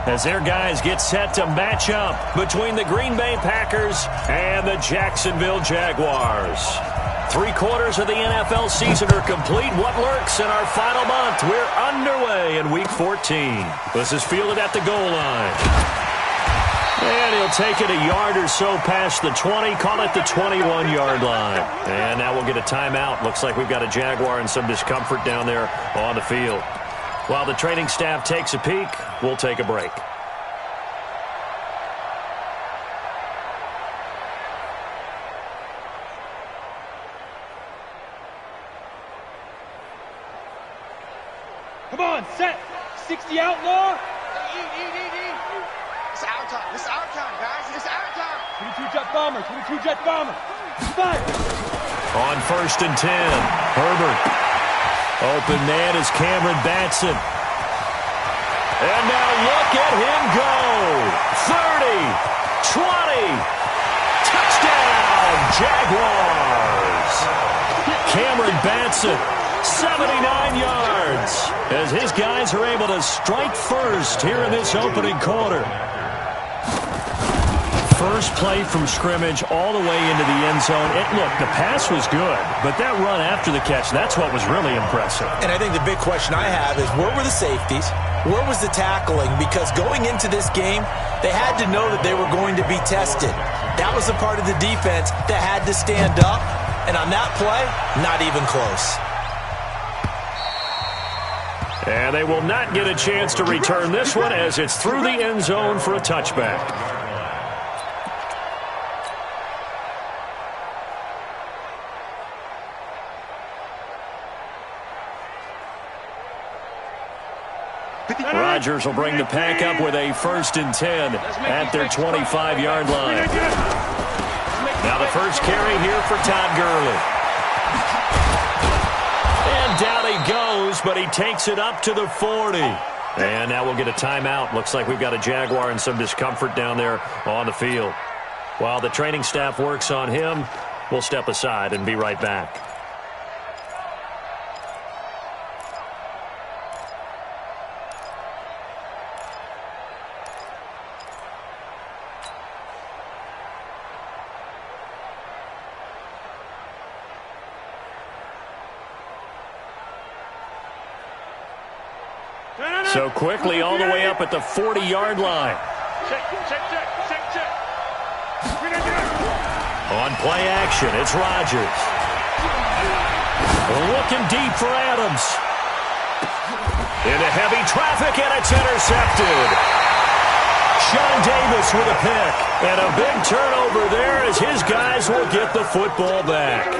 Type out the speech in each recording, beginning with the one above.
As their guys get set to match up between the Green Bay Packers and the Jacksonville Jaguars. 3/4 of the NFL season are complete. What lurks in our final month? We're underway in Week 14. This is fielded at the goal line. And he'll take it a yard or so past the 20, call it the 21-yard line. And now we'll get a timeout. Looks like we've got a Jaguar and some discomfort down there on the field. While the training staff takes a peek, we'll take a break. Come on, set. 60 outlaw. It's our time. It's our time, guys. It's our time. 22 jet bomber. 22 jet bomber. Fire. On 1st and 10, Herbert. Open man is Cameron Batson. And now look at him go. 30, 20, touchdown, Jaguars. Cameron Batson, 79 yards, as his guys are able to strike first here in this opening quarter. First play from scrimmage all the way into the end zone. Look, the pass was good, but that run after the catch, that's what was really impressive. And I think the big question I have is, where were the safeties? Where was the tackling? Because going into this game, they had to know that they were going to be tested. That was the part of the defense that had to stand up. And on that play, not even close. And they will not get a chance to return this one as it's through the end zone for a touchback. Rodgers will bring the pack up with a 1st and 10 at their 25-yard line. Now the first carry here for Todd Gurley. And down he goes, but he takes it up to the 40. And now we'll get a timeout. Looks like we've got a Jaguar and some discomfort down there on the field. While the training staff works on him, we'll step aside and be right back. So quickly all the way up at the 40-yard line. On play action, it's Rodgers. Looking deep for Adams. Into heavy traffic, and it's intercepted. Sean Davis with a pick. And a big turnover there as his guys will get the football back.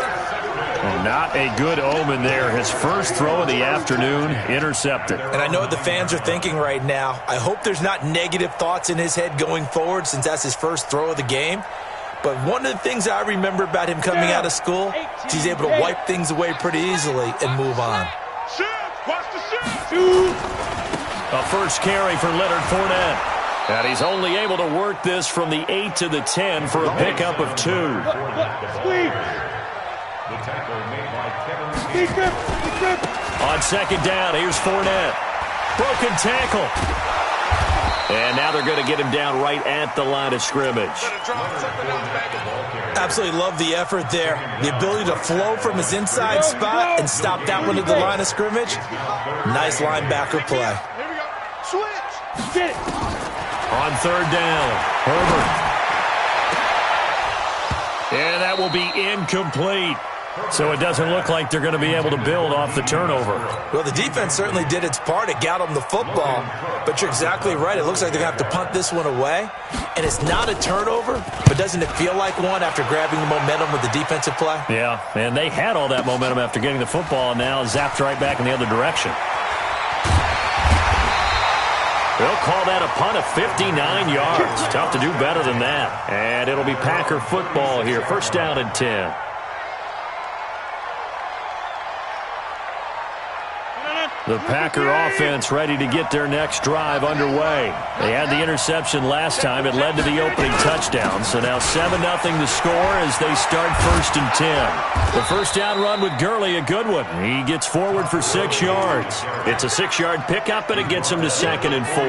Well, not a good omen there. His first throw of the afternoon, intercepted. And I know what the fans are thinking right now. I hope there's not negative thoughts in his head going forward since that's his first throw of the game. But one of the things I remember about him coming out of school is he's able to wipe things away pretty easily and move on. A first carry for Leonard Fournette. And he's only able to work this from the 8 to the 10 for a pickup of 2. On 2nd down, here's Fournette. Broken tackle. And now they're going to get him down right at the line of scrimmage. Absolutely love the effort there. The ability to flow from his inside spot and stop that one at the line of scrimmage. Nice linebacker play. Here we go. Switch. Get it. On 3rd down, Herbert. And that will be incomplete. So it doesn't look like they're going to be able to build off the turnover. Well, the defense certainly did its part. It got them the football. But you're exactly right. It looks like they're going to have to punt this one away. And it's not a turnover, but doesn't it feel like one after grabbing the momentum with the defensive play? Yeah, and they had all that momentum after getting the football, and now zapped right back in the other direction. They'll call that a punt of 59 yards. Tough to do better than that. And it'll be Packer football here. 1st down and 10. The Packer offense ready to get their next drive underway. They had the interception last time. It led to the opening touchdown. So now 7-0 to score as they start 1st and 10. The first down run with Gurley, a good one. He gets forward for 6 yards. It's a 6-yard pickup, and it gets him to 2nd and 4.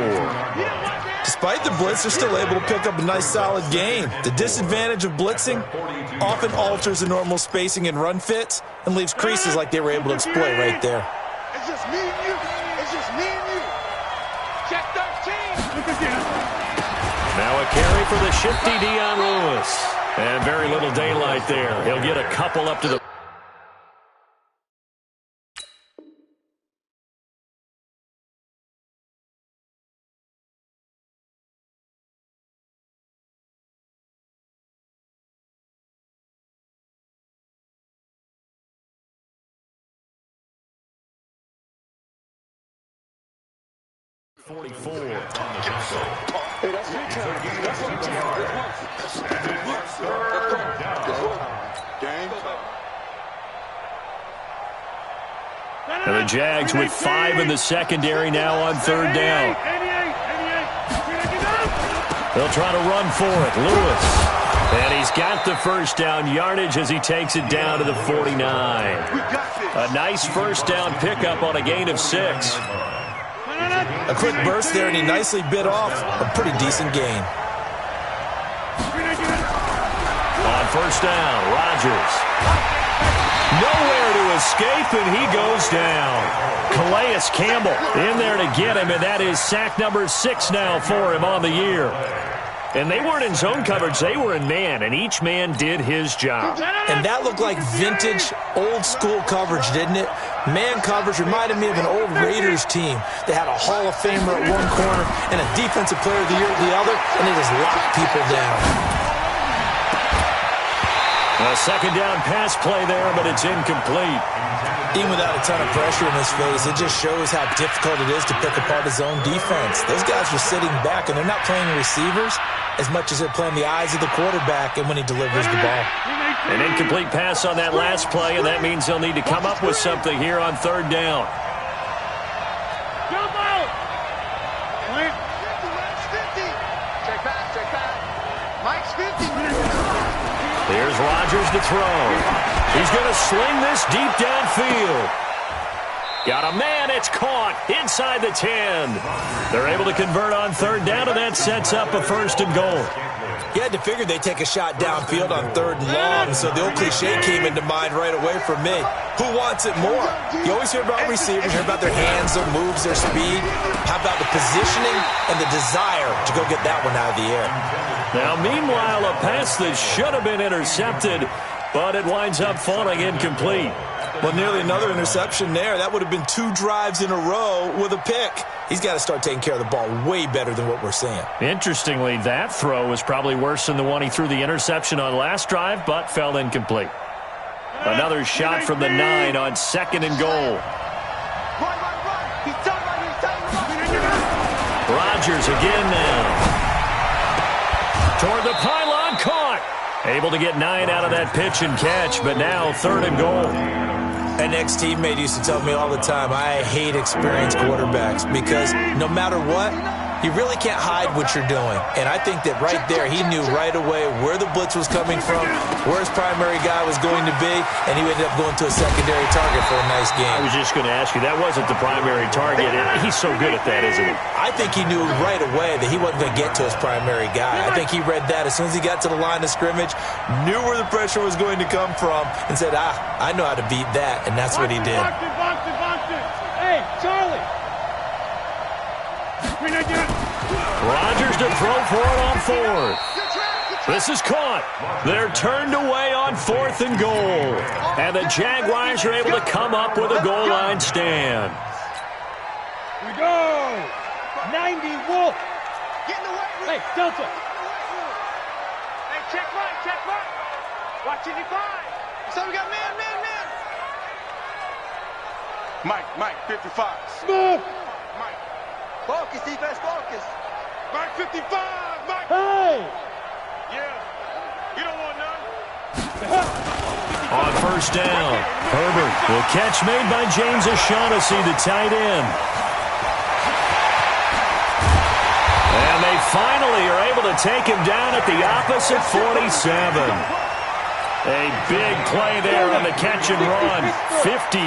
Despite the blitz, they're still able to pick up a nice solid gain. The disadvantage of blitzing often alters the normal spacing and run fits and leaves creases like they were able to exploit right there. It's just me and you. It's just me and you. Check 13. Now a carry for the shifty Dion Lewis. And very little daylight there. He'll get a couple up to the... And the Jags with 5 in the secondary now on 3rd down. They'll try to run for it. Lewis. And he's got the first down yardage as he takes it down to the 49. A nice first down pickup on a gain of 6. A quick burst there, and he nicely bit off a pretty decent gain. On first down, Rodgers. Nowhere to escape, and he goes down. Calais Campbell in there to get him, and that is sack number 6 now for him on the year. And they weren't in zone coverage. They were in man, and each man did his job. And that looked like vintage, old-school coverage, didn't it? Man coverage reminded me of an old Raiders team that had a Hall of Famer at one corner and a Defensive Player of the Year at the other, and they just locked people down. A second down pass play there, but it's incomplete. Even without a ton of pressure in his face, it just shows how difficult it is to pick apart his own defense. Those guys are sitting back, and they're not playing receivers as much as they're playing the eyes of the quarterback and when he delivers the ball. An incomplete pass on that last play, and that means they'll need to come up with something here on 3rd down. Jump out! Check back. Mike's 50. Here's Rodgers to throw. He's going to sling this deep downfield. Got a man. It's caught inside the 10. They're able to convert on 3rd down, and that sets up a 1st and goal. You had to figure they'd take a shot downfield on 3rd and long, so the old cliche came into mind right away for me. Who wants it more? You always hear about receivers, hear about their hands, their moves, their speed. How about the positioning and the desire to go get that one out of the air? Now, meanwhile, a pass that should have been intercepted, but it winds up falling incomplete. Well, nearly another interception there. That would have been 2 drives in a row with a pick. He's got to start taking care of the ball way better than what we're seeing. Interestingly, that throw was probably worse than the one he threw the interception on last drive, but fell incomplete. Another shot from the 9 on 2nd and goal. Run. He's done right. Rodgers again now. Toward the pylon, caught. Able to get 9 out of that pitch and catch, but now 3rd and goal. An ex-teammate used to tell me all the time, I hate experienced quarterbacks because no matter what, you really can't hide what you're doing. And I think that right there, he knew right away where the blitz was coming from, where his primary guy was going to be, and he ended up going to a secondary target for a nice game. I was just going to ask you, that wasn't the primary target. He's so good at that, isn't he? I think he knew right away that he wasn't going to get to his primary guy. I think he read that as soon as he got to the line of scrimmage, knew where the pressure was going to come from, and said, I know how to beat that, and that's what he did. Box it. Hey, Charlie. Rodgers to throw for it on 4th. This is caught. They're turned away on 4th and goal. And the Jaguars are able to come up with a goal line stand. Here we go. 90 Wolf. Get in the way. Hey, Delta. Hey, check right. Watch 85. So we got man. Mike, 55. Smooth. Mike. Focus, defense, focus. Mike, 55. Mike. Hey. Yeah. You don't want none. On first down. Herbert, the catch made by James O'Shaughnessy, the tight end. And they finally are able to take him down at the opposite 47. A big play there on the catch and run. 53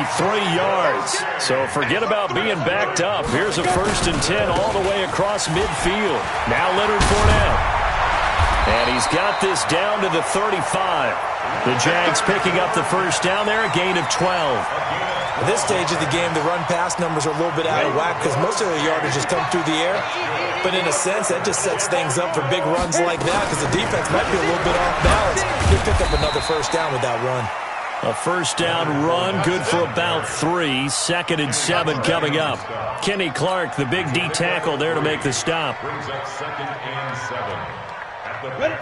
yards. So forget about being backed up. Here's a 1st and 10 all the way across midfield. Now Leonard Fournette. And he's got this down to the 35. The Jags picking up the first down there, a gain of 12. At this stage of the game, the run-pass numbers are a little bit out of whack because most of the yardage has come through the air. But in a sense, that just sets things up for big runs like that because the defense might be a little bit off balance. They pick up another first down with that run. A first down run, good for about 3. 2nd and 7 coming up. Kenny Clark, the big D tackle there to make the stop.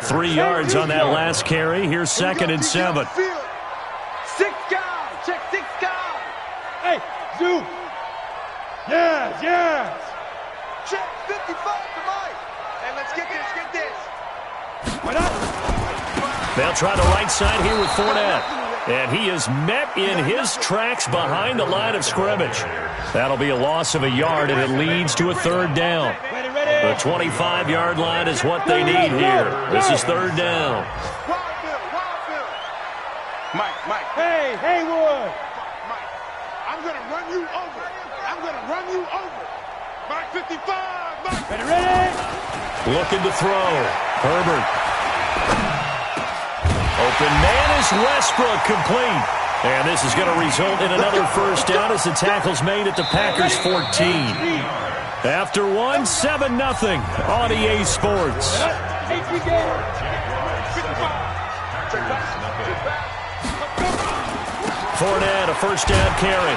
3 yards on that last carry. Here's 2nd and 7. 6 guys. Check 6 guys. Hey, Zoo. Yes, yes. Check 55 to Mike. And let's get this. Why not? They'll try the right side here with Fournette. And he is met in his tracks behind the line of scrimmage. That'll be a loss of a yard, and it leads to a 3rd down. Ready, ready. The 25-yard line is what they need here. This is 3rd down. Wild Bill. Mike. Hey, Haywood. Mike, I'm going to run you over. Mike 55. Mike. Ready, ready. Looking to throw. Herbert. Open man is Westbrook, complete. And this is going to result in another first down as the tackle's made at the Packers 14. After 7-0 on EA Sports. Fournette, a first down carry.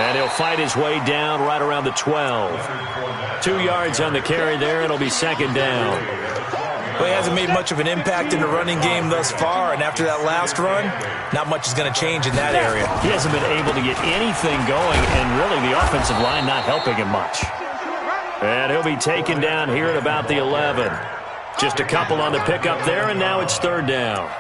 And he'll fight his way down right around the 12. 2 yards on the carry there, and it'll be 2nd down. Well, he hasn't made much of an impact in the running game thus far, and after that last run, not much is going to change in that area. He hasn't been able to get anything going, and really the offensive line not helping him much. And he'll be taken down here at about the 11. Just a couple on the pickup there, and now it's 3rd down.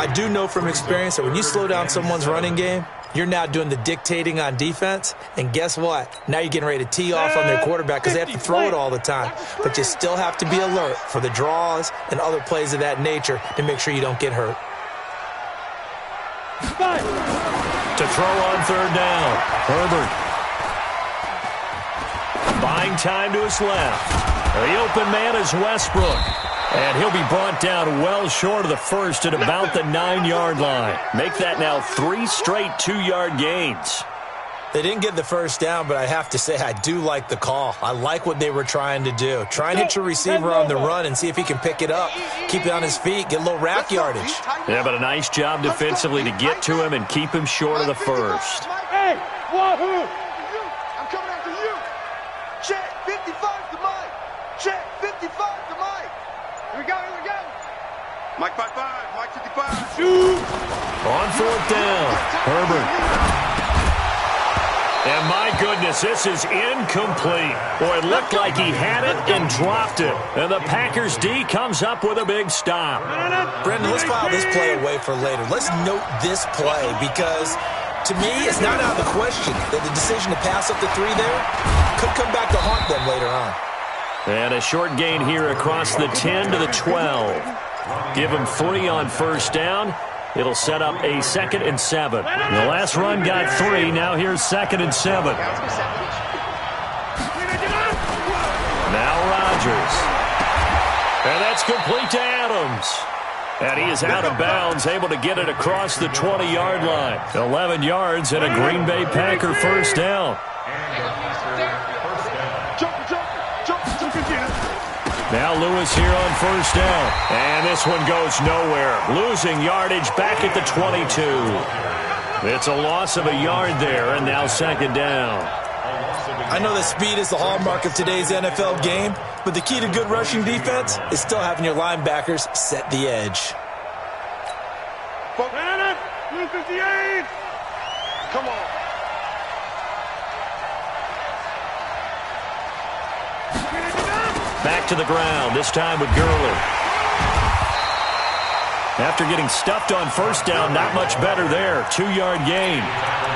I do know from experience that when you slow down someone's running game, you're now doing the dictating on defense, and guess what? Now you're getting ready to tee off on their quarterback because they have to throw it all the time. But you still have to be alert for the draws and other plays of that nature to make sure you don't get hurt. To throw on 3rd down, Herbert. Buying time to his left. The open man is Westbrook. And he'll be brought down well short of the first at about the 9-yard line. Make that now 3 straight 2-yard gains. They didn't get the first down, but I have to say I do like the call. I like what they were trying to do. Try and hit your receiver on the run and see if he can pick it up. Keep it on his feet, get a little rack yardage. Yeah, but a nice job defensively to get to him and keep him short of the first. Hey, wahoo! I'm coming after you. Check 55 to Mike. Check 55 to Mike. Here we go. Mike 55, Mike 55. Shoot! On 4th down, Herbert. And my goodness, this is incomplete. Boy, it looked like he had it and dropped it. And the Packers D comes up with a big stop. Brendan, let's file this play away for later. Let's note this play because, to me, it's not out of the question that the decision to pass up the 3 there could come back to haunt them later on. And a short gain here across the 10 to the 12. Give him 3 on first down. It'll set up a 2nd and 7. The last run got 3. Now here's 2nd and 7. Now Rodgers. And that's complete to Adams. And he is out of bounds, able to get it across the 20-yard line. 11 yards and a Green Bay Packer first down. Now Lewis here on first down. And this one goes nowhere. Losing yardage back at the 22. It's a loss of a yard there, and now 2nd down. I know that speed is the hallmark of today's NFL game, but the key to good rushing defense is still having your linebackers set the edge. 58. Come on. Back to the ground, this time with Gurley. After getting stuffed on first down, not much better there. 2-yard gain.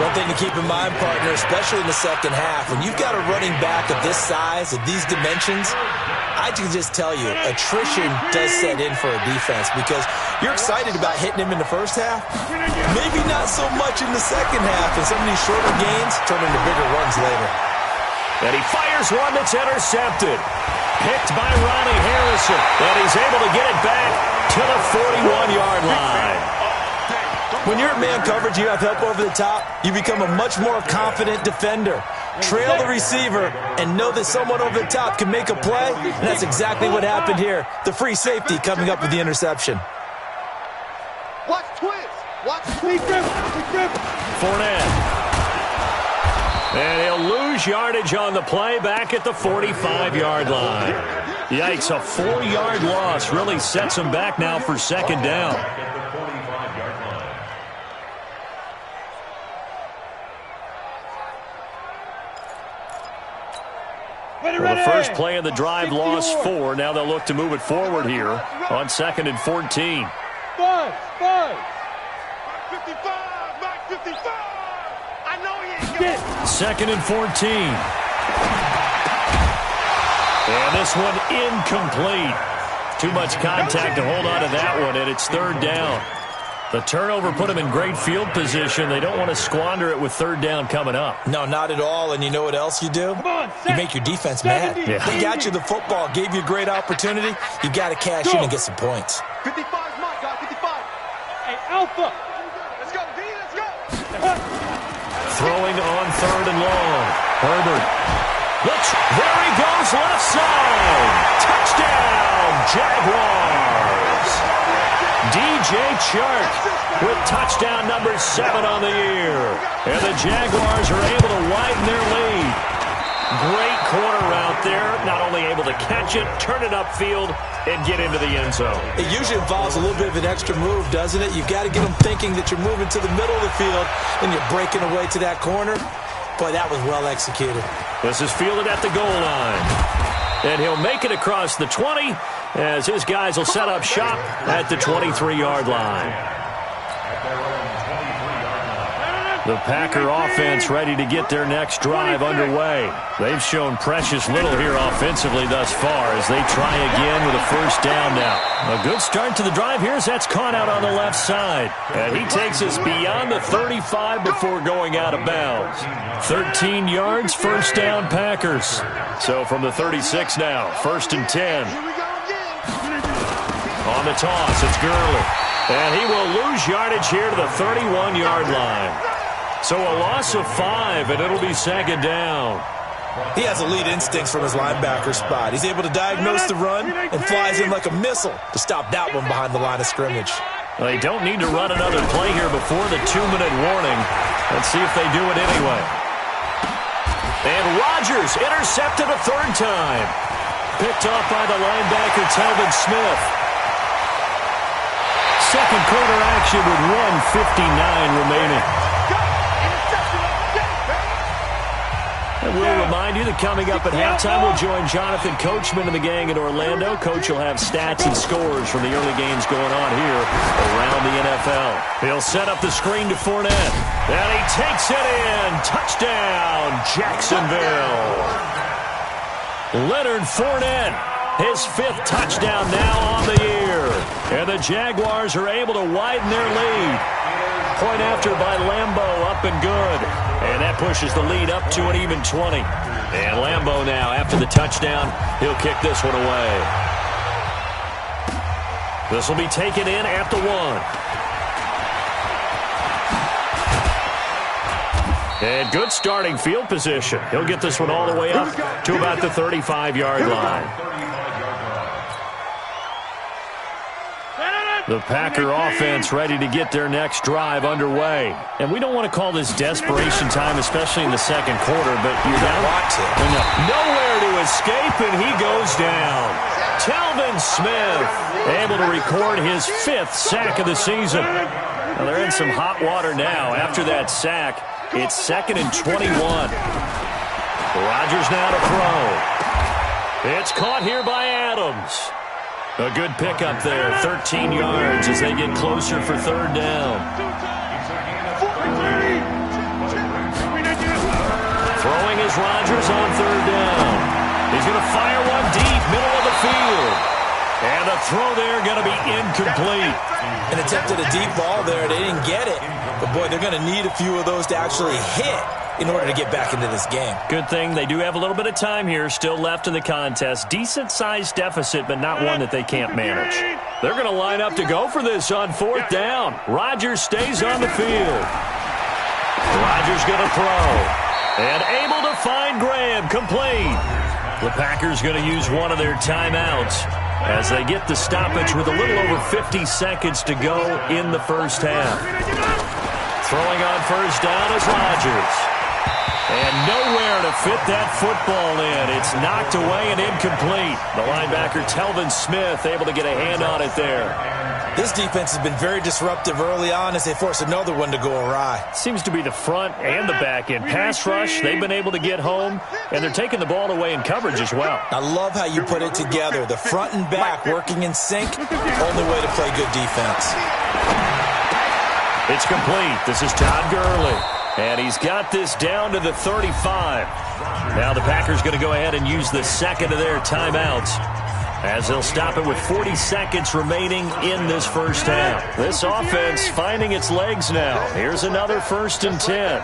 One thing to keep in mind, partner, especially in the second half, when you've got a running back of this size, of these dimensions, I can just tell you, attrition does set in for a defense because you're excited about hitting him in the first half. Maybe not so much in the second half, and some of these shorter gains turn into bigger runs later. And he fires one that's intercepted. Picked by Ronnie Harrison, and he's able to get it back to the 41-yard line. When you're in man coverage, you have help over the top, you become a much more confident defender. Trail the receiver and know that someone over the top can make a play, and that's exactly what happened here. The free safety coming up with the interception. Watch twist. Watch Fournette. And he'll lose yardage on the play back at the 45-yard line. Yikes, a 4-yard loss really sets him back now for second down. Well, the first play of the drive lost 4. Now they'll look to move it forward here on 2nd and 14. 5. 55. Back 55. I know he ain't got it. 2nd and 14. And this one incomplete. Too much contact to hold on to that one, and it's 3rd down. The turnover put them in great field position. They don't want to squander it with 3rd down coming up. No, not at all. And you know what else you do? You make your defense mad. Yeah. They got you the football, gave you a great opportunity. You got to cash in and get some points. 55 is mine, guys. 55. Hey, Alpha. Let's go, D. Let's go. Throwing on 3rd and long. Herbert. There he goes, left side. Touchdown, Jaguars. DJ Chark with touchdown number 7 on the year. And the Jaguars are able to widen their lead. Great corner route there. Not only able to catch it, turn it upfield, and get into the end zone. It usually involves a little bit of an extra move, doesn't it? You've got to get them thinking that you're moving to the middle of the field and you're breaking away to that corner. Boy, that was well executed. This is fielded at the goal line. And he'll make it across the 20 as his guys will set up shop at the 23-yard line. The Packer offense ready to get their next drive underway. They've shown precious little here offensively thus far as they try again with a first down now. A good start to the drive here as that's caught out on the left side. And he takes us beyond the 35 before going out of bounds. 13 yards, first down Packers. So from the 36 now, 1st and 10. On the toss, it's Gurley. And he will lose yardage here to the 31-yard line. So a loss of 5, and it'll be 2nd down. He has elite instincts from his linebacker spot. He's able to diagnose the run and flies in like a missile to stop that one behind the line of scrimmage. They don't need to run another play here before the 2-minute warning. Let's see if they do it anyway. And Rodgers intercepted a 3rd time. Picked off by the linebacker, Telvin Smith. Second quarter action with 1:59 remaining. And we'll remind you that coming up at halftime, we'll join Jonathan Coachman and the gang in Orlando. Coach will have stats and scores from the early games going on here around the NFL. He'll set up the screen to Fournette. And he takes it in. Touchdown, Jacksonville. Leonard Fournette, his 5th touchdown now on the year. And the Jaguars are able to widen their lead. Point after by Lambeau, up and good. And that pushes the lead up to an even 20. And Lambeau now, after the touchdown, he'll kick this one away. This will be taken in at the 1. And good starting field position. He'll get this one all the way up to about the 35-yard line. The Packer offense ready to get their next drive underway. And we don't want to call this desperation time, especially in the second quarter, but you don't want to. Nowhere to escape, and he goes down. Telvin Smith able to record his 5th sack of the season. Now they're in some hot water now. After that sack, it's 2nd and 21. Rodgers now to throw. It's caught here by Adams. A good pickup there, 13 yards as they get closer for third down. Throwing is Rodgers on third down. He's going to fire one deep, middle of the field. And the throw there going to be incomplete. An attempt at a deep ball there. They didn't get it. But, boy, they're going to need a few of those to actually hit in order to get back into this game. Good thing they do have a little bit of time here still left in the contest. Decent-sized deficit, but not one that they can't manage. They're going to line up to go for this on fourth down. Rodgers stays on the field. Rodgers going to throw. And able to find Graham, complete. The Packers going to use one of their timeouts as they get the stoppage with a little over 50 seconds to go in the first half. Throwing on first down is Rodgers. And nowhere to fit that football in. It's knocked away and incomplete. The linebacker, Telvin Smith, able to get a hand on it there. This defense has been very disruptive early on as they force another one to go awry. Seems to be the front and the back end. Pass rush, they've been able to get home, and they're taking the ball away in coverage as well. I love how you put it together. The front and back working in sync, only way to play good defense. It's complete. This is Todd Gurley. And he's got this down to the 35. Now the Packers going to go ahead and use the second of their timeouts as they'll stop it with 40 seconds remaining in this first half. This offense finding its legs now. Here's another 1st and 10.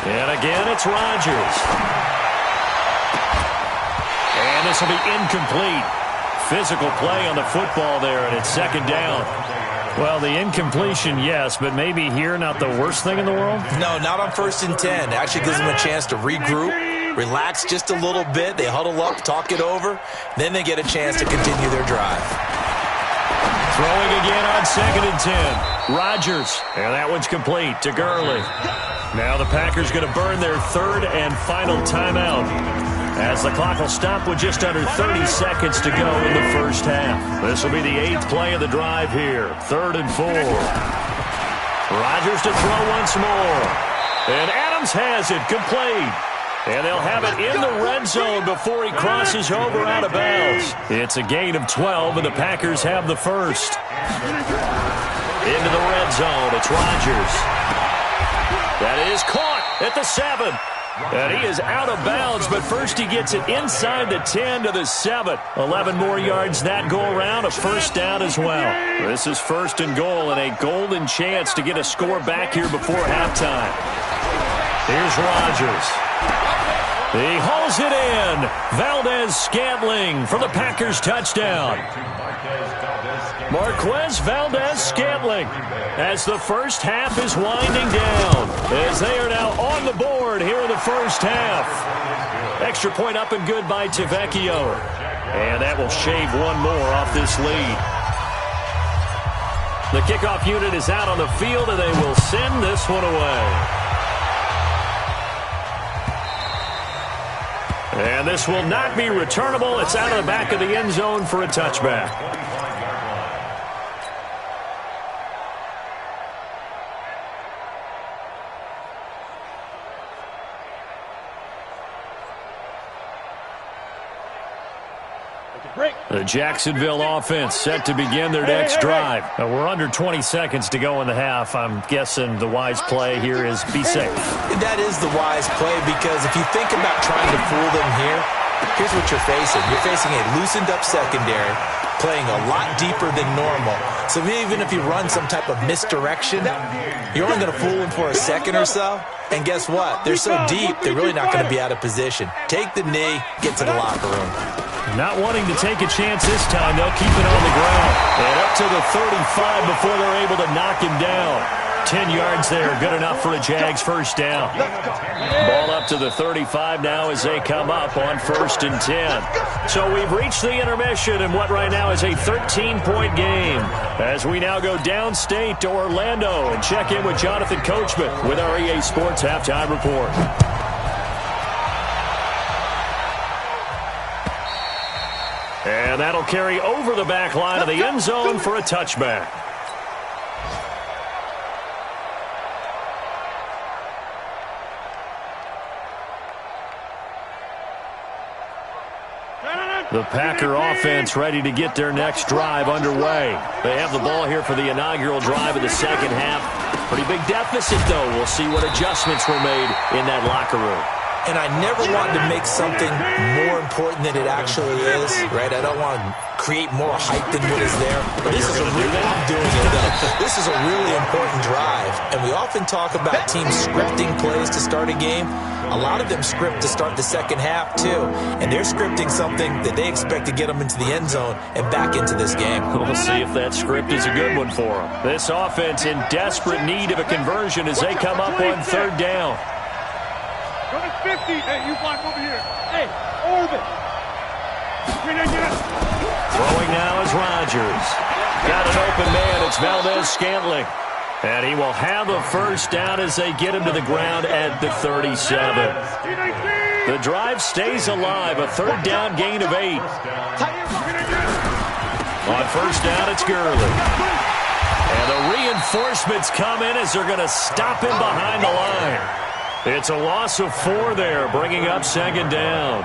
And again, it's Rodgers. And this will be incomplete. Physical play on the football there, and it's second down. Well, the incompletion, yes, but maybe here not the worst thing in the world? No, not on 1st and 10. It actually gives them a chance to regroup, relax just a little bit. They huddle up, talk it over. Then they get a chance to continue their drive. Throwing again on 2nd and 10. Rodgers, and that one's complete to Gurley. Now the Packers going to burn their third and final timeout as the clock will stop with just under 30 seconds to go in the first half. This will be the 8th play of the drive here. 3rd and 4. Rodgers to throw once more. And Adams has it complete. And they'll have it in the red zone before he crosses over out of bounds. It's a gain of 12, and the Packers have the first. Into the red zone, it's Rodgers. That is caught at the 7. And he is out of bounds, but first he gets it inside the 10 to the 7. 11 more yards that go around, a first down as well. This is 1st and goal and a golden chance to get a score back here before halftime. Here's Rodgers. He hauls it in. Valdez-Scantling for the Packers touchdown. Marquez Valdez-Scantling as the first half is winding down as they are now on the board here in the first half. Extra point up and good by Tavecchio. And that will shave one more off this lead. The kickoff unit is out on the field and they will send this one away. And this will not be returnable. It's out of the back of the end zone for a touchback. The Jacksonville offense set to begin their next drive. We're under 20 seconds to go in the half. I'm guessing the wise play here is be safe. That is the wise play because if you think about trying to fool them here, here's what you're facing. You're facing a loosened up secondary, playing a lot deeper than normal. So even if you run some type of misdirection, you're only going to fool them for a second or so. And guess what? They're so deep, they're really not going to be out of position. Take the knee, get to the locker room. Not wanting to take a chance this time, they'll keep it on the ground. And up to the 35 before they're able to knock him down. 10 yards there, good enough for a Jags first down. Ball up to the 35 now as they come up on 1st and 10. So we've reached the intermission in what right now is a 13-point game. As we now go downstate to Orlando and check in with Jonathan Coachman with our EA Sports Halftime Report. And that'll carry over the back line of the end zone for a touchback. The Packer offense ready to get their next drive underway. They have the ball here for the inaugural drive of the second half. Pretty big deficit, though. We'll see what adjustments were made in that locker room. And I never wanted to make something more important than it actually is, right? I don't want to create more hype than what is there. But this is a really, I'm doing it, though. This is a really important drive. And we often talk about teams scripting plays to start a game. A lot of them script to start the second half, too. And they're scripting something that they expect to get them into the end zone and back into this game. We'll see if that script is a good one for them. This offense in desperate need of a conversion as they come up on third down. Run it 50. Hey, you block over here. Hey, orbit. Throwing now is Rodgers. Got an open man. It's Valdez-Scantling. And he will have a first down as they get him to the ground at the 37. The drive stays alive. A third down gain of 8. On first down, it's Gurley. And the reinforcements come in as they're going to stop him behind the line. It's a loss of 4 there, bringing up second down.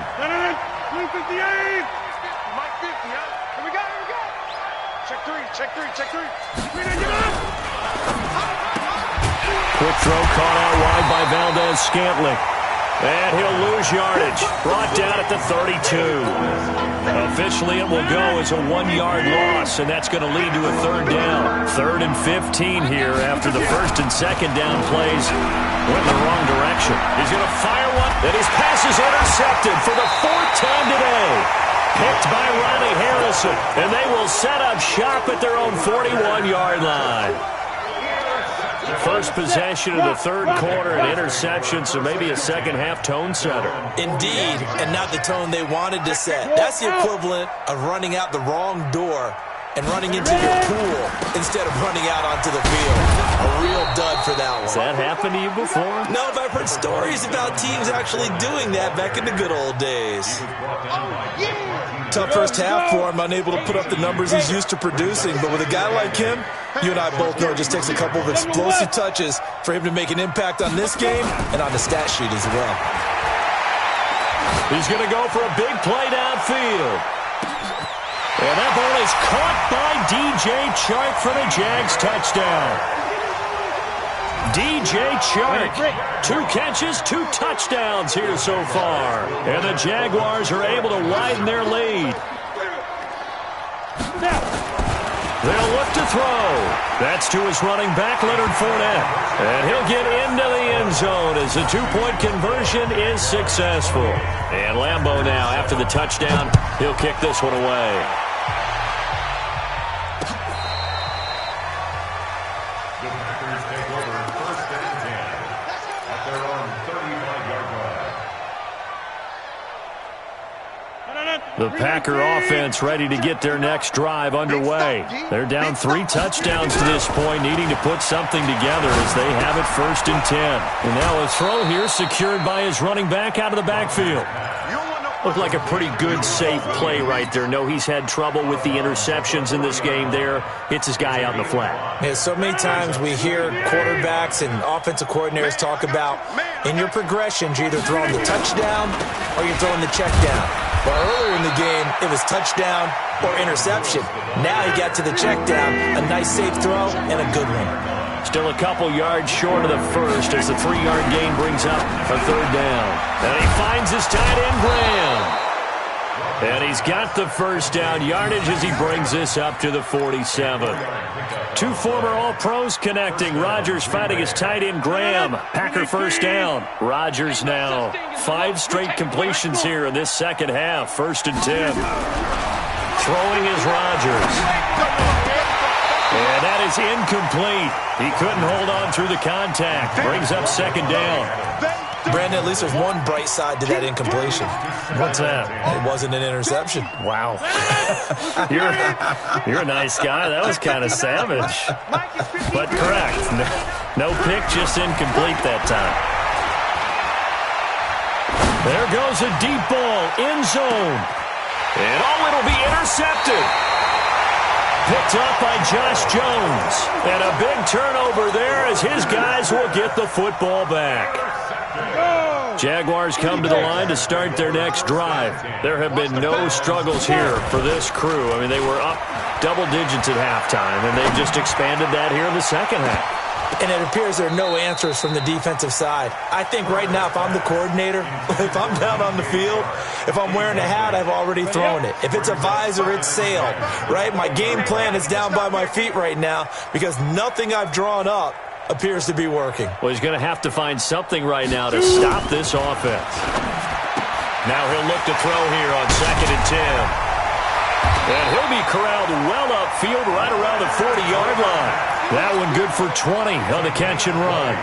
Blue 58. Mike 50, huh? Here we go, here we go. Check 3, check 3, check 3. Quick throw caught out wide by Valdez-Scantling. And he'll lose yardage. Brought down at the 32. Officially, it will go as a 1-yard loss, and that's going to lead to a third down. 3rd and 15 here after the first and second down plays went in the wrong direction. He's going to fire one, and his pass is intercepted for the 4th time today. Picked by Ronnie Harrison, and they will set up shop at their own 41-yard line. First possession of the third quarter, an interception, so maybe a second-half tone setter. Indeed, and not the tone they wanted to set. That's the equivalent of running out the wrong door and running into your pool instead of running out onto the field. A real dud for that one. Has that happened to you before? No, but I've heard stories about teams actually doing that back in the good old days. Tough first half for him, unable to put up the numbers he's used to producing. But with a guy like him, you and I both know it just takes a couple of explosive touches for him to make an impact on this game and on the stat sheet as well. He's going to go for a big play downfield. And that ball is caught by DJ Chark for the Jags touchdown. DJ Chark, 2 catches, 2 touchdowns here so far. And the Jaguars are able to widen their lead. They'll look to throw. That's to his running back, Leonard Fournette. And he'll get into the end zone as the 2-point conversion is successful. And Lambeau now, after the touchdown, he'll kick this one away. The Packer offense ready to get their next drive underway. They're down 3 touchdowns to this point, needing to put something together as they have it 1st and 10. And now a throw here secured by his running back out of the backfield. Looked like a pretty good, safe play right there. No, he's had trouble with the interceptions in this game there. Hits his guy out in the flat. Yeah, so many times we hear quarterbacks and offensive coordinators talk about in your progressions, you're either throwing the touchdown or you're throwing the check down. Well, earlier in the game, it was touchdown or interception. Now he got to the check down, a nice safe throw, and a good one. Still a couple yards short of the first as the 3-yard gain brings up a third down. And he finds his tight end, Graham. And he's got the first down yardage as he brings this up to the 47. 2 former All-Pros connecting. Rodgers fighting his tight end, Graham. Packer first down. Rodgers now 5 straight completions here in this second half. 1st and 10. Throwing is Rodgers. And that is incomplete. He couldn't hold on through the contact. Brings up second down. Brandon, at least there's one bright side to that incompletion. What's that? It wasn't an interception. Wow. You're a nice guy. That was kind of savage. But correct. No pick, just incomplete that time. There goes a deep ball, end zone. And it'll be intercepted. Picked up by Josh Jones. And a big turnover there as his guys will get the football back. Jaguars come to the line to start their next drive. There have been no struggles here for this crew. I mean, they were up double digits at halftime, and they've just expanded that here in the second half. And it appears there are no answers from the defensive side. I think right now, if I'm the coordinator, if I'm down on the field, if I'm wearing a hat, I've already thrown it. If it's a visor, it's sailed, right? My game plan is down by my feet right now because nothing I've drawn up appears to be working. Well, he's going to have to find something right now to stop this offense. Now he'll look to throw here on 2nd and 10. And he'll be corralled well upfield right around the 40-yard line. That one good for 20 on the catch and run.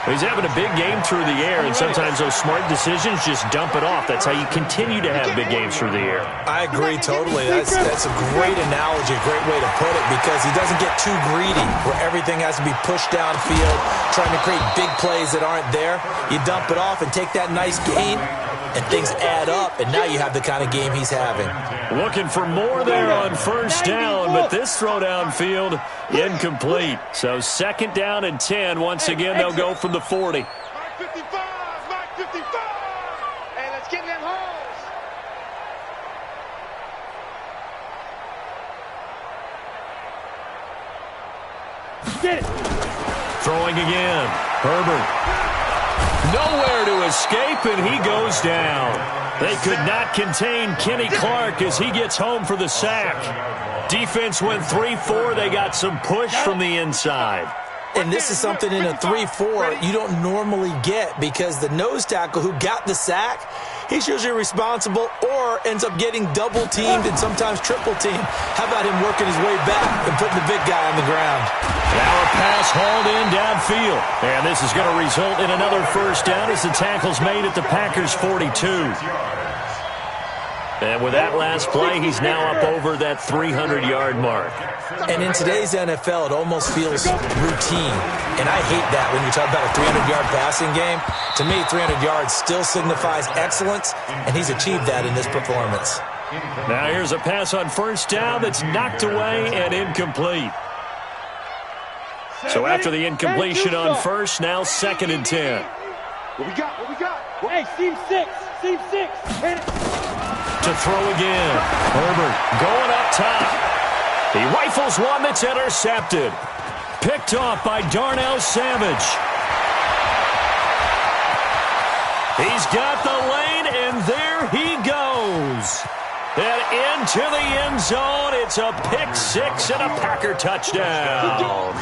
He's having a big game through the air, and sometimes those smart decisions just dump it off. That's how you continue to have big games through the air. I agree totally. That's a great analogy, a great way to put it, because he doesn't get too greedy where everything has to be pushed downfield, trying to create big plays that aren't there. You dump it off and take that nice gain, and things add up, and now you have the kind of game he's having. Looking for more there on first down, but this throw downfield incomplete. So 2nd down and 10. Once again, they'll go from the 40. Mark 55, Mark 55. Hey, let's get in them holes. Get it. Throwing again. Herbert. Nowhere to escape, and he goes down. They could not contain Kenny Clark as he gets home for the sack. Defense went 3-4. They got some push from the inside. And this is something in a 3-4 you don't normally get, because the nose tackle who got the sack, he's usually responsible or ends up getting double-teamed and sometimes triple-teamed. How about him working his way back and putting the big guy on the ground? Now a pass hauled in downfield. And this is going to result in another first down as the tackle's made at the Packers' 42. And with that last play, he's now up over that 300-yard mark. And in today's NFL, it almost feels routine. And I hate that when you talk about a 300-yard passing game. To me, 300 yards still signifies excellence, and he's achieved that in this performance. Now here's a pass on first down that's knocked away and incomplete. So after the incompletion on first, now 2nd and 10. What we got? What we got? Hey, seam 6. Seam 6. Hit it. To throw again. Herbert going up top. He rifles one that's intercepted. Picked off by Darnell Savage. He's got the lane, and there he goes. And into the end zone. It's a pick 6 and a Packer touchdown.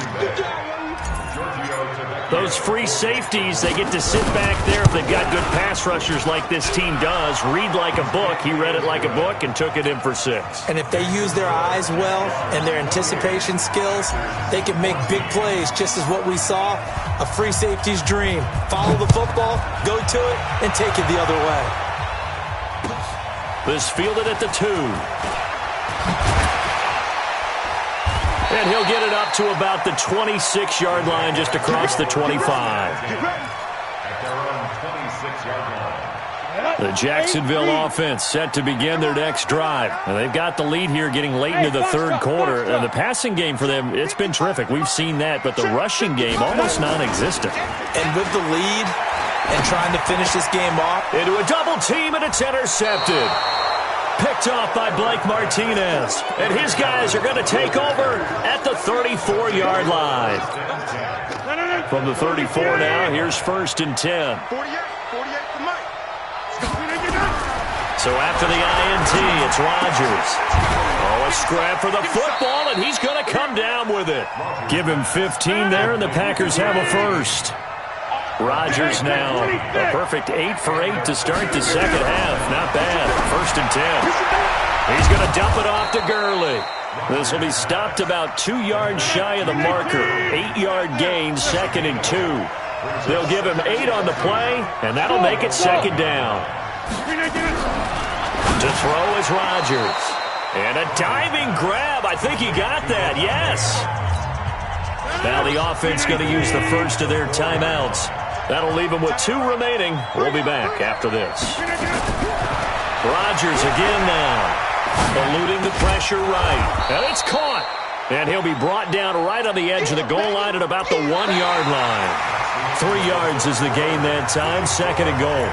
Those free safeties, they get to sit back there if they've got good pass rushers like this team does. Read like a book. He read it like a book and took it in for 6. And if they use their eyes well and their anticipation skills, they can make big plays, just as what we saw, a free safety's dream. Follow the football, go to it, and take it the other way. This fielded at the 2. And he'll get it up to about the 26-yard line, just across the 25. The Jacksonville offense set to begin their next drive. And they've got the lead here getting late into the third quarter. And the passing game for them, it's been terrific. We've seen that. But the rushing game, almost non-existent. And with the lead and trying to finish this game off. Into a double team, and it's intercepted. Picked off by Blake Martinez. And his guys are going to take over at the 34-yard line. From the 34 now, here's 1st and 10. 48 for Mike. So after the INT, it's Rodgers. Oh, a scrap for the football, and he's going to come down with it. Give him 15 there, and the Packers have a first. Rodgers now a perfect 8 for 8 to start the second half. Not bad. 1st and 10. He's going to dump it off to Gurley. This will be stopped about 2 yards shy of the marker. 8-yard gain, 2nd and 2. They'll give him 8 on the play, and that'll make it 2nd down. To throw is Rodgers. And a diving grab. I think he got that. Yes. Now the offense going to use the first of their timeouts. That'll leave them with 2 remaining. We'll be back after this. Rodgers again now. Eluding the pressure right. And it's caught. And he'll be brought down right on the edge of the goal line at about the 1-yard line. 3 yards is the gain that time, 2nd and goal.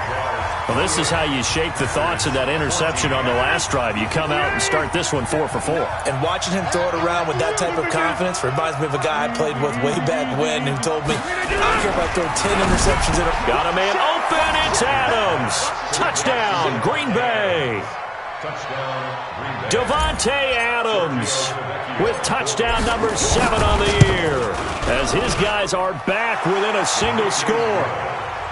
Well, this is how you shape the thoughts of that interception on the last drive. You come out and start this one 4 for 4. And watching him throw it around with that type of confidence reminds me of a guy I played with way back when who told me, I don't care if I throw 10 interceptions in a... Got a man open. It's Adams. Touchdown, Green Bay. Davante Adams with touchdown number 7 on the year as his guys are back within a single score.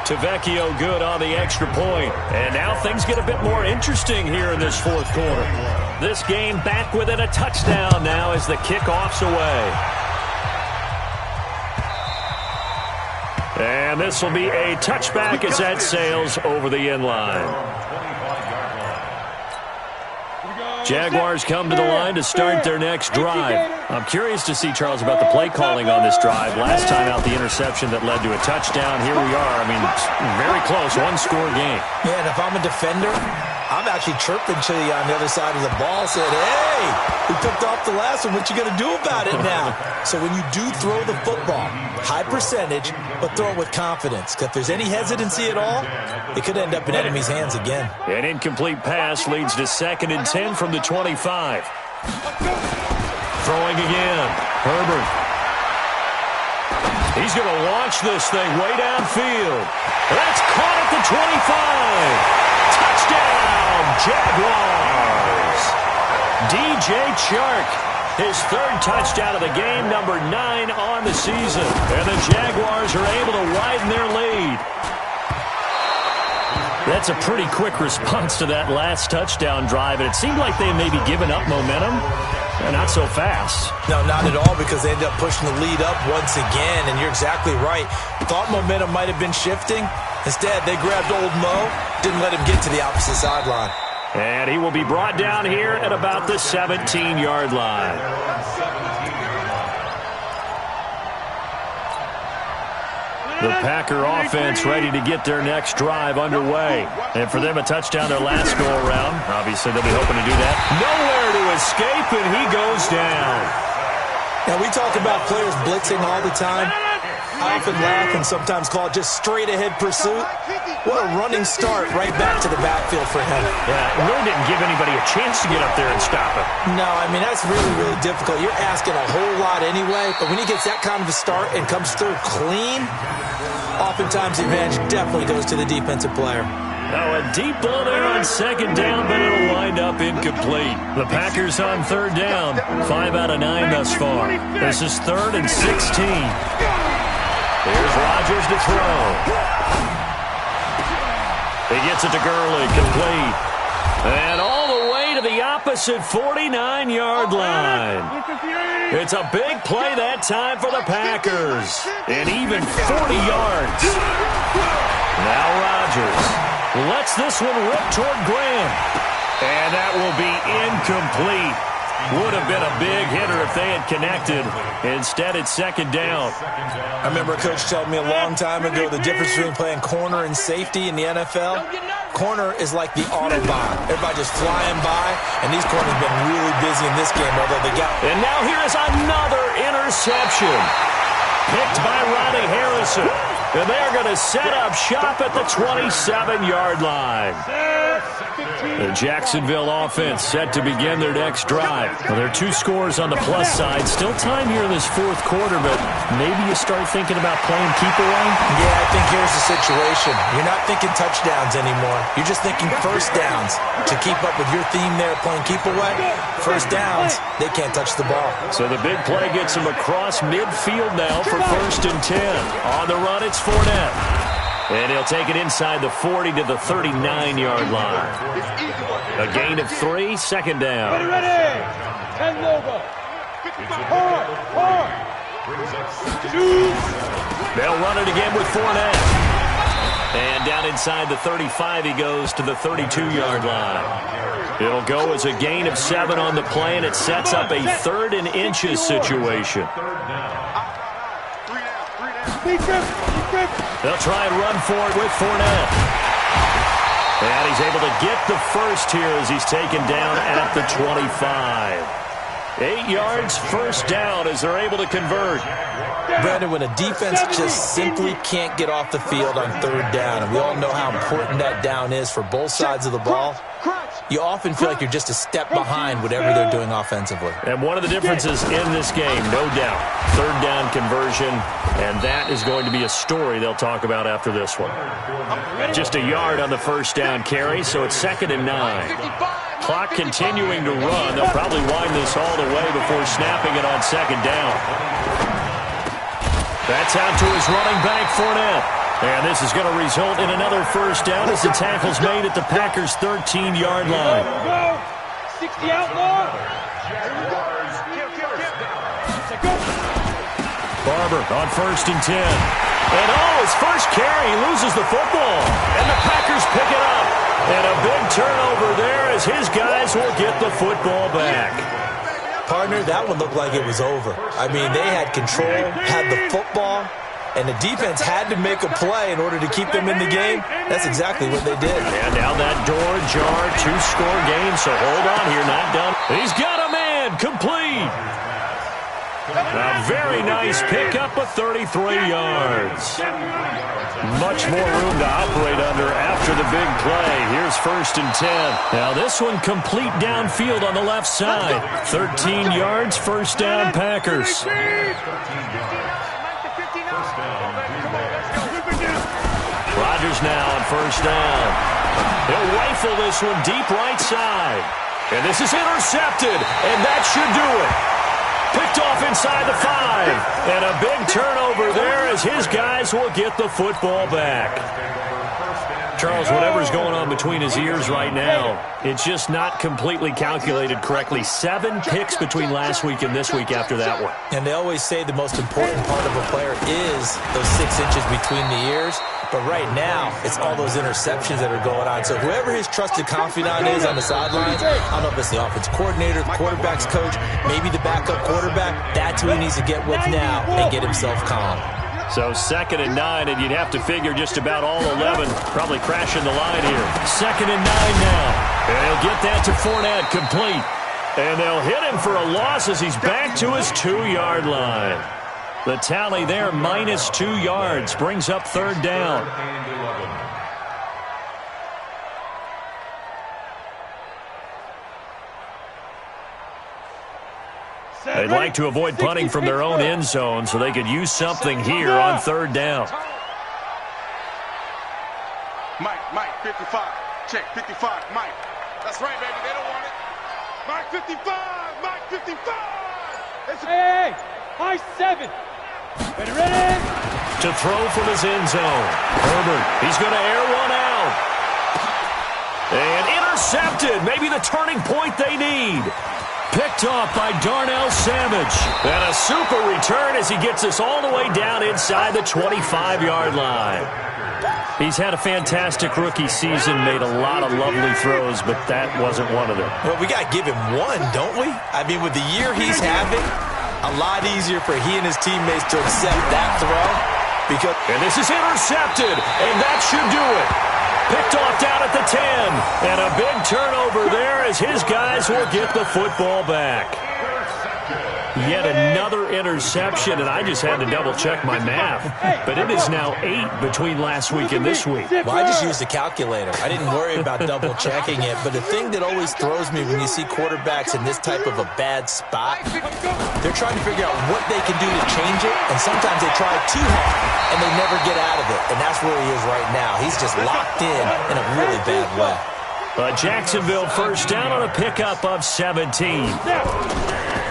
Tavecchio good on the extra point. And now things get a bit more interesting here in this 4th quarter. This game back within a touchdown now as the kickoff's away. And this will be a touchback as that sails over the end line. Jaguars come to the line to start their next drive. I'm curious to see, Charles, about the play calling on this drive. Last time out, the interception that led to a touchdown. Here we are. I mean, very close, 1-score game. Yeah, and if I'm a defender, I'm actually chirping to you on the other side of the ball, saying, hey, we picked off the last one. What you going to do about it now? So when you do throw the football, high percentage, but throw it with confidence. Because if there's any hesitancy at all, it could end up in enemy's hands again. An incomplete pass leads to 2nd and 10 from the 25. Throwing again. Herbert. He's going to launch this thing way downfield. That's caught at the 25. Touchdown, Jaguars. DJ Chark, his 3rd touchdown of the game, number 9 on the season. And the Jaguars are able to widen their lead. That's a pretty quick response to that last touchdown drive, and it seemed like they may be giving up momentum. Not so fast. No, not at all, because they ended up pushing the lead up once again, and you're exactly right. Thought momentum might have been shifting. Instead, they grabbed old Mo, didn't let him get to the opposite sideline. And he will be brought down here at about the 17-yard line. The Packer offense ready to get their next drive underway. And for them, a touchdown their last go-around. Obviously, they'll be hoping to do that. Nowhere to escape, and he goes down. Now, we talk about players blitzing all the time. I often laugh and sometimes call it just straight-ahead pursuit. What a running start right back to the backfield for him. Yeah, it really didn't give anybody a chance to get up there and stop him. No, I mean, that's really, really difficult. You're asking a whole lot anyway, but when he gets that kind of a start and comes through clean, oftentimes the advantage definitely goes to the defensive player. Now a deep ball there on 2nd down, but it'll wind up incomplete. The Packers on 3rd down, 5 out of 9 thus far. This is 3rd and 16. Here's Rodgers to throw. He gets it to Gurley, complete. And all the way to the opposite 49-yard line. It's a big play that time for the Packers. And even 40 yards. Now Rodgers lets this one rip toward Graham. And that will be incomplete. Would have been a big hitter if they had connected. Instead, it's 2nd down. I remember a coach telling me a long time ago the difference between playing corner and safety in the NFL. Corner is like the Autobahn. Everybody just flying by, and these corners have been really busy in this game, although they got... And now here is another interception. Picked by Ronnie Harrison. And they're going to set up shop at the 27-yard line. The Jacksonville offense set to begin their next drive. Well, there are 2 scores on the plus side. Still time here in this 4th quarter, but maybe you start thinking about playing keep away? Yeah, I think here's the situation. You're not thinking touchdowns anymore. You're just thinking first downs. To keep up with your theme there, playing keep away, first downs, they can't touch the ball. So the big play gets him across midfield now for 1st and 10. On the run, it's Fournette. And he'll take it inside the 40 to the 39-yard line. A gain of 3, 2nd down. Ready. 10 logo. Hard. They'll run it again with Fournette. And down inside the 35, he goes to the 32-yard line. It'll go as a gain of 7 on the play, and it sets up a 3rd and inches situation. They'll try and run for it with Fournette. And he's able to get the first here as he's taken down at the 25. 8 yards, 1st down as they're able to convert. Brandon, when a defense just simply can't get off the field on third down, and we all know how important that down is for both sides of the ball, you often feel like you're just a step behind whatever they're doing offensively. And one of the differences in this game, no doubt, third down conversion, and that is going to be a story they'll talk about after this one. Just a yard on the first down carry, so it's 2nd and 9. Clock continuing to run. They'll probably wind this all the way before snapping it on 2nd down. That's out to his running back, Fournette. And this is going to result in another first down as the tackle's made at the Packers' 13-yard line. 60 out more. Barber on 1st and 10. And his first carry, he loses the football. And the Packers pick it up. And a big turnover there as his guys will get the football back. Partner, that one looked like it was over. I mean, they had control, had the football, and the defense had to make a play in order to keep them in the game. That's exactly what they did. And now that door ajar, 2-score game, so hold on here, not done. He's got a man, complete. A very nice pickup of 33 yards. Much more room to operate under after the big play. Here's 1st and 10. Now this one complete downfield on the left side. 13 yards, first down, Packers. Rodgers now on 1st down. He'll rifle this one deep right side. And this is intercepted, and that should do it. Picked off inside the 5. And a big turnover there as his guys will get the football back. Charles, whatever's going on between his ears right now, it's just not completely calculated correctly. 7 picks between last week and this week after that one. And they always say the most important part of a player is those 6 inches between the ears. But right now, it's all those interceptions that are going on. So whoever his trusted confidant is on the sidelines, I don't know if it's the offense coordinator, the quarterback's coach, maybe the backup quarterback, that's who he needs to get with now and get himself calm. So 2nd and 9, and you'd have to figure just about all 11 probably crashing the line here. 2nd and 9 now. And he'll get that to Fournette, complete. And they'll hit him for a loss as he's back to his 2-yard line. The tally there, minus 2 yards, brings up 3rd down. They'd like to avoid punting from their own end zone so they could use something here on 3rd down. Mike, 55. Check, 55, Mike. That's right, baby. They don't want it. Mike, 55. Mike, 55. Hey, Mike, 7. Ready? To throw from his end zone. Herbert, he's going to air one out. And intercepted. Maybe the turning point they need. Picked off by Darnell Savage. And a super return as he gets us all the way down inside the 25-yard line. He's had a fantastic rookie season, made a lot of lovely throws, but that wasn't one of them. Well, we got to give him one, don't we? I mean, with the year he's having, a lot easier for he and his teammates to accept that throw. And this is intercepted, and that should do it. Picked off down at the 10, and a big turnover there as his guys will get the football back. Yet another interception, and I just had to double-check my math. But it is now 8 between last week and this week. Well, I just used a calculator. I didn't worry about double-checking it. But the thing that always throws me when you see quarterbacks in this type of a bad spot, they're trying to figure out what they can do to change it, and sometimes they try too hard, and they never get out of it. And that's where he is right now. He's just locked in a really bad way. Jacksonville first down on a pickup of 17.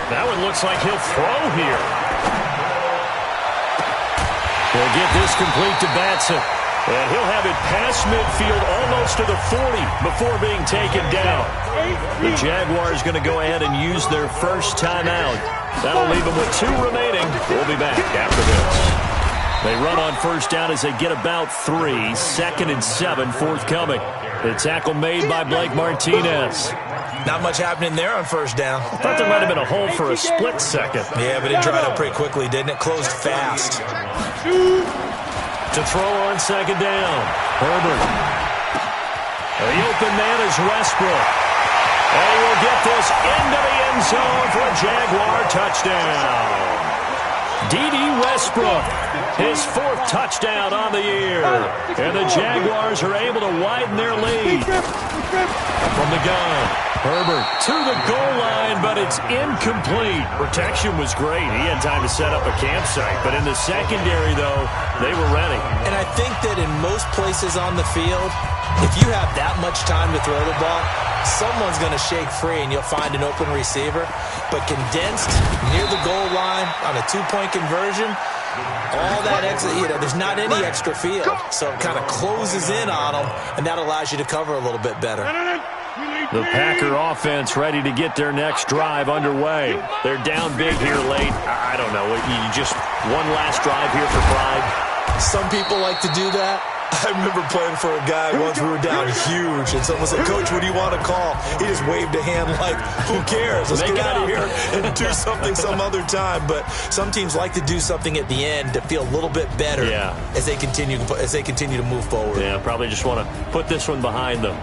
That one looks like he'll throw here. He'll get this complete to Batson. And he'll have it past midfield almost to the 40 before being taken down. The Jaguars going to go ahead and use their first timeout. That'll leave them with 2 remaining. We'll be back after this. They run on first down as they get about 3. 2nd and 7 forthcoming. The tackle made by Blake Martinez. Not much happening there on first down. I thought there might have been a hole for a split second. Yeah, but it dried up pretty quickly, didn't it? Closed fast. To throw on 2nd down. Herbert. The open man is Westbrook. And he will get this into the end zone for a Jaguar touchdown. D.D. Westbrook, his 4th touchdown on the year. And the Jaguars are able to widen their lead. From the gun, Herbert to the goal line, but it's incomplete. Protection was great. He had time to set up a campsite. But in the secondary, though, they were ready. And I think that in most places on the field, if you have that much time to throw the ball, someone's going to shake free and you'll find an open receiver. But condensed near the goal line on a 2-point conversion, all that extra, there's not any extra field. So it kind of closes in on them, and that allows you to cover a little bit better. The Packer offense ready to get their next drive underway. They're down big here late. I don't know. You just one last drive here for pride. Some people like to do that. I remember playing for a guy once. We were down huge, and someone said, "Coach, what do you want to call?" He just waved a hand like, "Who cares? Let's get out of here and do something some other time." But some teams like to do something at the end to feel a little bit better as they continue to move forward. Yeah, probably just want to put this one behind them.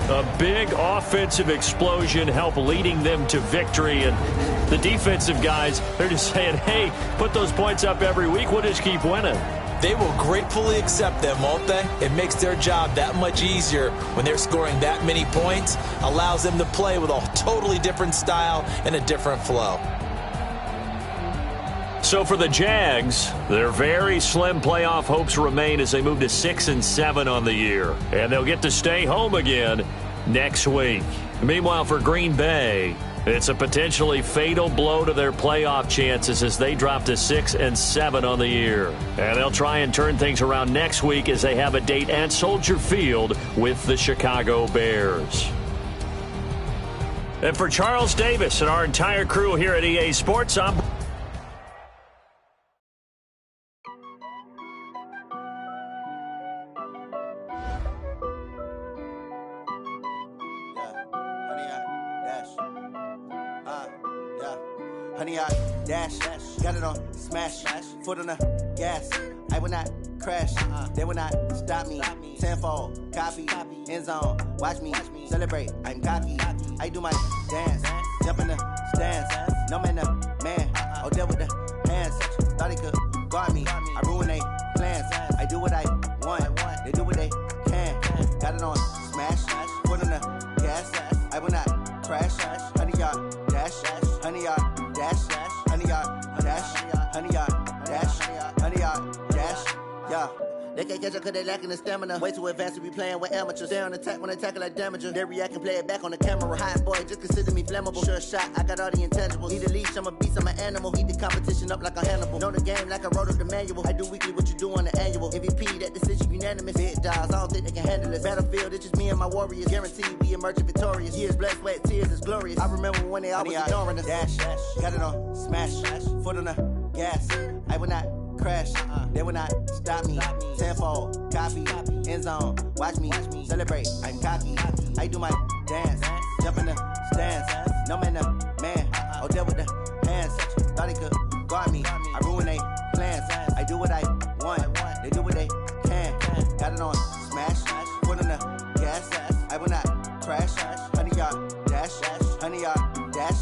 A big offensive explosion helped leading them to victory, and the defensive guys, they're just saying, "Hey, put those points up every week. We'll just keep winning." They will gratefully accept them, won't they? It makes their job that much easier when they're scoring that many points, allows them to play with a totally different style and a different flow. So for the Jags, their very slim playoff hopes remain as they move to 6-7 on the year. And they'll get to stay home again next week. Meanwhile, for Green Bay, it's a potentially fatal blow to their playoff chances as they drop to 6-7 on the year. And they'll try and turn things around next week as they have a date at Soldier Field with the Chicago Bears. And for Charles Davis and our entire crew here at EA Sports, I'm Honey, I dash, got it on smash, foot on the gas. I will not crash, they will not stop me. Tenfold, copy, end zone, watch me celebrate. I'm cocky, I do my dance, jump in the stands. No man, the man, deal with the hands. Thought he could guard me, I ruin they plans. I do what I want, they do what they can. Got it on smash, foot on the gas. I will not crash, honey, y'all dash, honey, y'all dash, honey, y'all dash, honey, y'all dash, honey, y'all dash, yeah. They can't catch up cause they lacking the stamina. Way too advanced to be playing with amateurs. Stay on attack when they tackle like damager. They react and play it back on the camera. Hot boy, just consider me flammable. Sure shot, I got all the intangibles. Need a leash, I'm a beast, I'm an animal. Heat the competition up like a Hannibal. Know the game like I wrote up the manual. I do weekly what you do on the annual. MVP, that decision unanimous. Big dogs, I don't think they can handle it. Battlefield, it's just me and my warriors. Guaranteed we emerging victorious. Years, blood, sweat, tears, it's glorious. I remember when they always ignoring us. Dash, got it on smash, foot on the gas. I will not crash, they will not stop me. Tenfold, copy, end zone, watch me celebrate. I'm cocky, I do my dance, jump in the stands. No man, the man, deal with the hands. Thought he could guard me, I ruin they plans. I do what I want, they do what they can. Got it on smash, foot on the gas. I will not crash, honey, y'all dash, honey, y'all dash,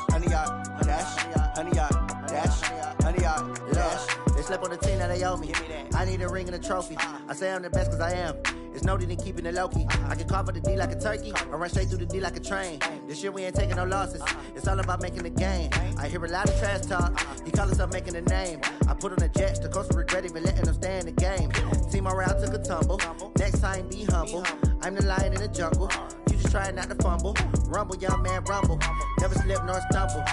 honey, y'all dash, honey, y'all dash, honey, y'all dash. They slept on the team that they owe me. I need a ring and a trophy. I say I'm the best cause I am. It's no need in keeping it low-key. I can carve up the D like a turkey or run straight through the D like a train. This year we ain't taking no losses. It's all about making the game. I hear a lot of trash talk. He call himself making a name. I put on the Jets. The coach will regret even letting them stay in the game. Team around took a tumble. Next time be humble. I'm the lion in the jungle. You just trying not to fumble. Rumble, young man, rumble. Never slip nor stumble.